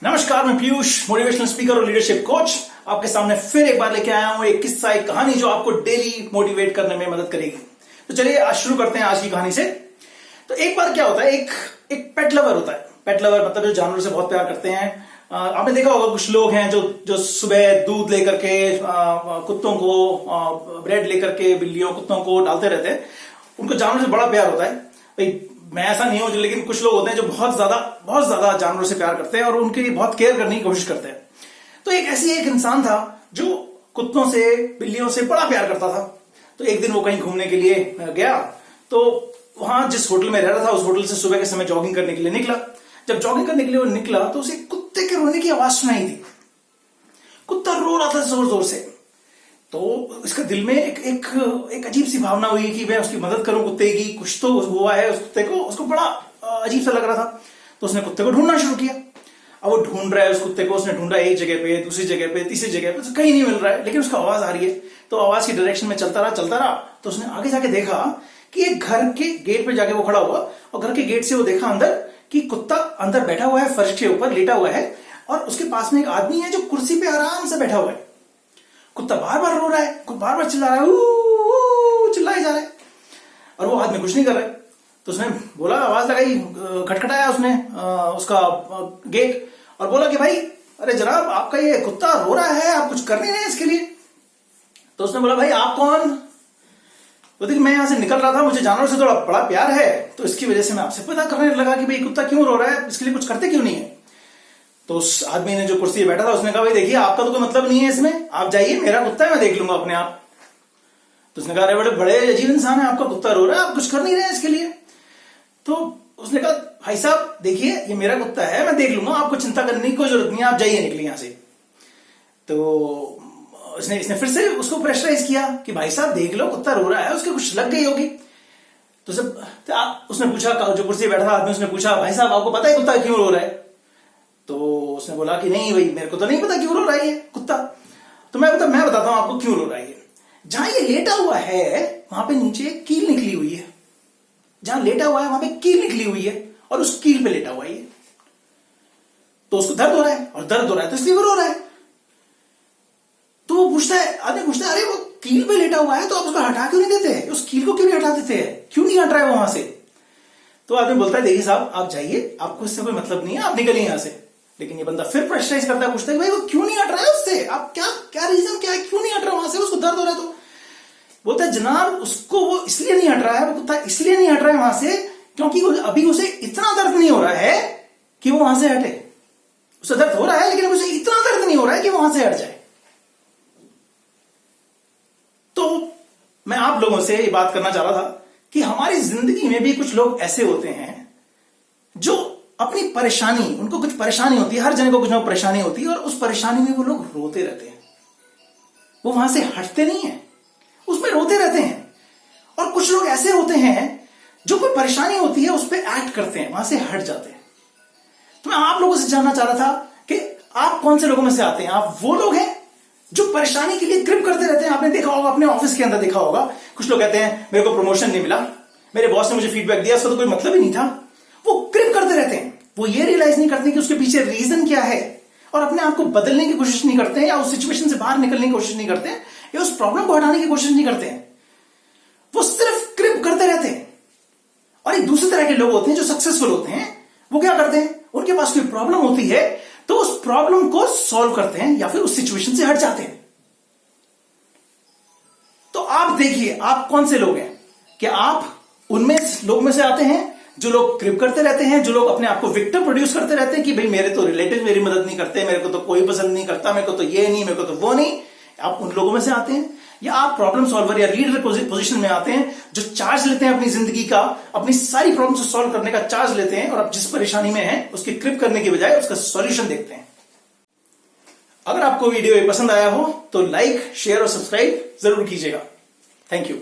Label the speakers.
Speaker 1: नमस्कार, मैं Piyush, motivational speaker और लीडरशिप कोच आपके सामने फिर एक बार लेके आया हूं एक किस्सा, एक कहानी जो आपको डेली मोटिवेट करने में मदद करेगी। तो चलिए आज शुरू करते हैं आज की कहानी से। तो एक बार क्या होता है, एक पेट लवर होता है। पेट लवर मतलब जो जानवरों से बहुत प्यार करते हैं। आपने देखा होगा कुछ लोग हैं जो सुबह दूध लेकर के कुत्तों को, ब्रेड लेकर के बिल्लियों कुत्तों को डालते रहते हैं। उनको जानवरों से बड़ा प्यार होता है। भाई मैं ऐसा नहीं हूं, लेकिन कुछ लोग होते हैं जो बहुत ज्यादा जानवरों से प्यार करते हैं और उनके लिए बहुत केयर करने की कोशिश करते हैं। तो एक इंसान था जो कुत्तों से बिल्लियों से बड़ा प्यार करता था। तो एक दिन वो कहीं घूमने के लिए गया, तो वहां जिस होटल में रह रहा था उस होटल से सुबह के समय जॉगिंग करने के लिए निकला। जब जॉगिंग करने के लिए वो निकला तो उसे कुत्ते के रोने की आवाज सुनाई दी। कुत्ता रो रहा था जोर जोर से। तो इसका दिल में एक अजीब सी भावना हुई कि मैं उसकी मदद करूं कुत्ते की, कुछ तो हुआ है उस कुत्ते को। उसको बड़ा अजीब सा लग रहा था। तो उसने कुत्ते को ढूंढना शुरू किया। अब वो ढूंढ रहा है उस कुत्ते को। उसने ढूंढा एक जगह पे, दूसरी जगह पे, तीसरी जगह पे, तो कहीं नहीं मिल रहा है, लेकिन उसका आवाज आ रही है। तो आवाज की डायरेक्शन में चलता रहा। तो उसने आगे जाके देखा कि एक घर के गेट पे जाके वो खड़ा हुआ, और घर के गेट से वो देखा अंदर कि कुत्ता अंदर बैठा हुआ है, फर्श के ऊपर लेटा हुआ है, और उसके पास में एक आदमी है जो कुर्सी पे आराम से बैठा हुआ है। कुत्ता बार बार रो रहा है, बार बार चिल्ला रहा है, चिल्लाए जा रहा है, और वो आदमी कुछ नहीं कर रहा है। तो उसने बोला, आवाज लगाई, खटखटाया उसने उसका गेट, और बोला कि भाई अरे जनाब, आपका ये कुत्ता रो रहा है, आप कुछ कर नहीं रहे इसके लिए। तो उसने बोला, भाई आप कौन? बोलते कि मैं यहां से निकल रहा था, मुझे जानवरों से थोड़ा बड़ा प्यार है, तो इसकी वजह से मैं आपसे पता करने लगा कि भाई कुत्ता क्यों रो रहा है, इसके लिए कुछ करते क्यों नहीं है। तो उस आदमी ने जो कुर्सी पे बैठा था उसने कहा, भाई देखिए आपका तो कोई मतलब नहीं है इसमें, आप जाइए, मेरा कुत्ता है, मैं देख लूंगा अपने आप। तो उसने कहा, अरे बड़े अजीब इंसान है, आपका कुत्ता रो रहा है, आप कुछ कर नहीं रहे इसके लिए। तो उसने कहा, भाई साहब देखिए ये मेरा कुत्ता है, मैं देख लूंगा, आपको चिंता करने की कोई जरूरत नहीं है, आप जाइए, निकलिए यहां से। तो इसने फिर से उसको प्रेशराइज किया कि भाई साहब देख लो, कुत्ता रो रहा है, उसके कुछ लग गई होगी। तो उसने पूछा, जो कुर्सी पे बैठा था आदमी, उसने पूछा, भाई साहब आपको पता है कुत्ता क्यों रो रहा है? तो उसने बोला कि नहीं भाई, मेरे को तो नहीं पता क्यों रो रहा है कुत्ता। तो मैं बताता हूं आपको क्यों रो रहा है। जहां ये लेटा हुआ है वहां पे नीचे एक कील निकली हुई है। जहां लेटा हुआ है वहां पे कील निकली हुई है, और उस कील पे लेटा हुआ है। तो उसको दर्द हो रहा है, और दर्द हो रहा है तो इसलिए वो रो रहा है। तो वो आदमी पूछता है, अरे वो कील पे लेटा हुआ है तो आप उसको हटा क्यों नहीं देते, उस कील को क्यों नहीं हटा देते हैं, क्यों नहीं हट रहा है वहां से? तो आदमी बोलता है, देखिए साहब आप जाइए, आपको इससे कोई मतलब नहीं है, आप निकलिए यहां से। लेकिन ये बंदा फिर प्रेशराइज करता है, पूछता है भाई वो क्यों नहीं हट रहा है उससे, आप क्या रीजन क्या है, क्यों नहीं हट रहा वहां से, उसको दर्द हो रहा है। तो बोलता है, जनाब उसको वो इसलिए नहीं हट रहा है, वो कुत्ता इसलिए नहीं हट रहा है वहां से क्योंकि अभी उसे इतना दर्द नहीं हो रहा है कि वो वहां से हटे। उसे दर्द हो रहा है लेकिन उसे इतना दर्द नहीं हो रहा है कि वहां से हट जाए। तो मैं आप लोगों से ये बात करना चाह रहा था कि हमारी जिंदगी में भी कुछ लोग ऐसे होते हैं जो अपनी परेशानी, उनको कुछ परेशानी होती है, हर जने को कुछ ना परेशानी होती है, और उस परेशानी में वो लोग रोते रहते हैं। वो वहां से हटते नहीं है, उसमें रोते रहते हैं। और कुछ लोग ऐसे होते हैं जो कोई परेशानी होती है उस पर एक्ट करते हैं, वहां से हट जाते हैं। तो मैं आप लोगों से जानना चाह रहा था कि आप कौन से लोगों में से आते हैं। आप वो लोग हैं जो परेशानी के लिए ग्रिप करते रहते हैं। आपने देखा होगा, अपने ऑफिस के अंदर देखा होगा, कुछ लोग कहते हैं मेरे को प्रमोशन नहीं मिला, मेरे बॉस ने मुझे फीडबैक दिया, उसका तो कोई मतलब ही नहीं था। वो ग्रिप करते रहते हैं। वो ये रियलाइज नहीं करते कि उसके पीछे रीजन क्या है, और अपने आप को बदलने की कोशिश नहीं करते हैं, या उस सिचुएशन से बाहर निकलने की कोशिश नहीं करते हैं, या उस प्रॉब्लम को हटाने की कोशिश नहीं करते हैं। वो सिर्फ ग्रिप करते रहते हैं। और एक दूसरे तरह के लोग होते हैं जो सक्सेसफुल होते हैं। वो क्या करते हैं, उनके पास कोई प्रॉब्लम होती है तो उस प्रॉब्लम को सॉल्व करते हैं, या फिर उस सिचुएशन से हट जाते हैं। तो आप देखिए आप कौन से लोग हैं। क्या आप उनमें लोग में से आते हैं जो लोग ग्रिप करते रहते हैं, जो लोग अपने आप को विक्टिम प्रोड्यूस करते रहते हैं कि भाई मेरे तो रिलेटिव मेरी मदद नहीं करते, मेरे को तो कोई पसंद नहीं करता, मेरे को तो ये नहीं, मेरे को तो वो नहीं। आप उन लोगों में से आते हैं, या आप प्रॉब्लम सॉल्वर या लीडर पोजीशन में आते हैं जो चार्ज लेते हैं अपनी जिंदगी का, अपनी सारी प्रॉब्लम को सॉल्व करने का चार्ज लेते हैं, और आप जिस परेशानी में हैं उसकी ग्रिप करने की बजाय उसका सॉल्यूशन देखते हैं। अगर आपको वीडियो पसंद आया हो तो लाइक, शेयर और सब्सक्राइब जरूर कीजिएगा। Thank you.